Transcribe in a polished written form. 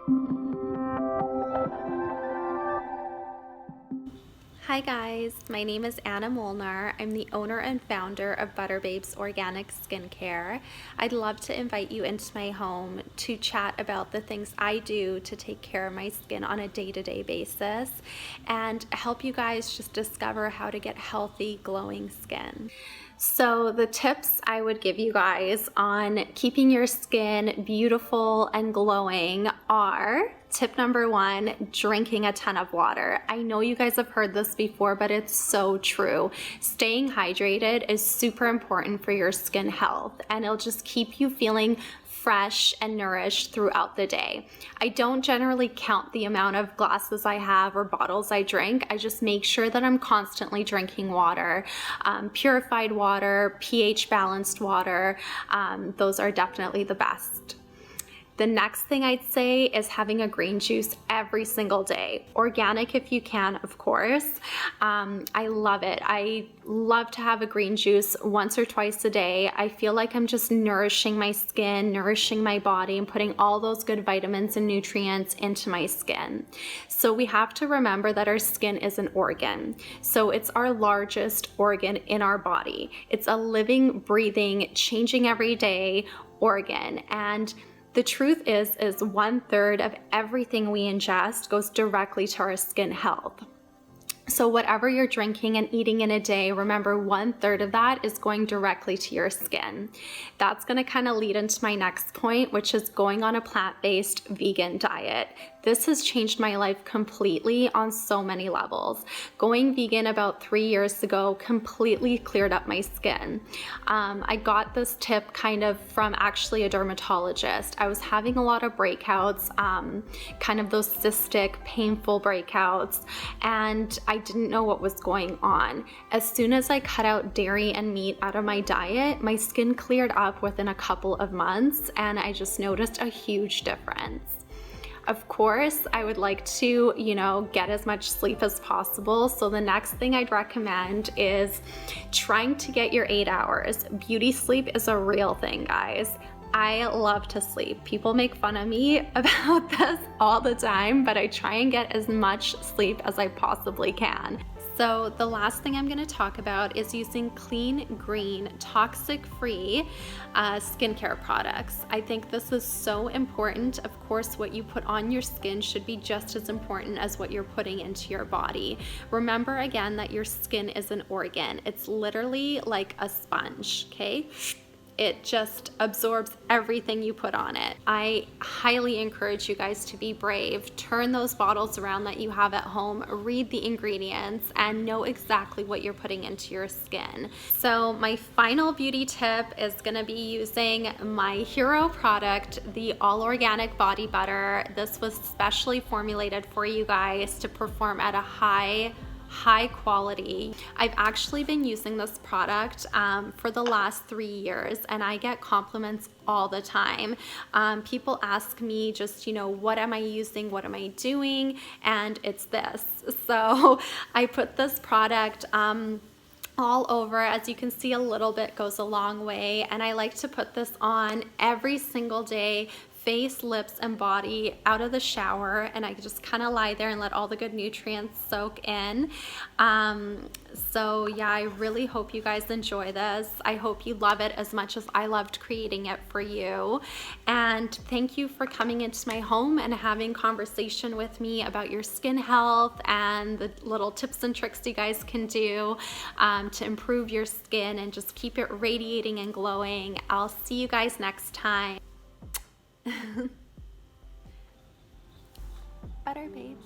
Hi guys, my name is Anna Molnar. I'm the owner and founder of Butter Babes Organic Skincare. I'd love to invite you into my home to chat about the things I do to take care of my skin on a day-to-day basis and help you guys just discover how to get healthy, glowing skin. So the tips I would give you guys on keeping your skin beautiful and glowing are: tip number one, drinking a ton of water. I know you guys have heard this before, but it's so true. Staying hydrated is super important for your skin health, and it'll just keep you feeling fresh and nourished throughout the day. I don't generally count the amount of glasses I have or bottles I drink. I just make sure that I'm constantly drinking water, purified water, pH balanced water. Those are definitely the best. The next thing I'd say is having a green juice every single day. Organic if you can, of course. I love it. I love to have a green juice once or twice a day. I feel like I'm just nourishing my skin, nourishing my body, and putting all those good vitamins and nutrients into my skin. So we have to remember that our skin is an organ. So it's our largest organ in our body. It's a living, breathing, changing every day organ. And the truth is 1/3 of everything we ingest goes directly to our skin health. So whatever you're drinking and eating in a day, remember 1/3 of that is going directly to your skin. That's gonna kind of lead into my next point, which is going on a plant-based vegan diet. This has changed my life completely on so many levels. Going vegan about 3 years ago completely cleared up my skin. I got this tip kind of from actually a dermatologist. I was having a lot of breakouts, kind of those cystic, painful breakouts, and I didn't know what was going on. As soon as I cut out dairy and meat out of my diet, my skin cleared up within a couple of months, and I just noticed a huge difference. Of course, I would like to, get as much sleep as possible. So the next thing I'd recommend is trying to get your 8 hours. Beauty sleep is a real thing, guys. I love to sleep. People make fun of me about this all the time, but I try and get as much sleep as I possibly can. So the last thing I'm going to talk about is using clean, green, toxic-free skincare products. I think this is so important. Of course, what you put on your skin should be just as important as what you're putting into your body. Remember again that your skin is an organ. It's literally like a sponge, okay? It just absorbs everything you put on it. I highly encourage you guys to be brave. Turn those bottles around that you have at home, read the ingredients, and know exactly what you're putting into your skin. So my final beauty tip is gonna be using my hero product, the All Organic Body Butter. This was specially formulated for you guys to perform at a high quality. I've actually been using this product for the last 3 years, and I get compliments all the time. People ask me just, what am I using? What am I doing? And it's this. So I put this product all over. As you can see, a little bit goes a long way, and I like to put this on every single day, face, lips, and body out of the shower, and I just kind of lie there and let all the good nutrients soak in. So yeah, I really hope you guys enjoy this. I hope you love it as much as I loved creating it for you. And thank you for coming into my home and having conversation with me about your skin health and the little tips and tricks you guys can do to improve your skin and just keep it radiating and glowing. I'll see you guys next time. Butter babes.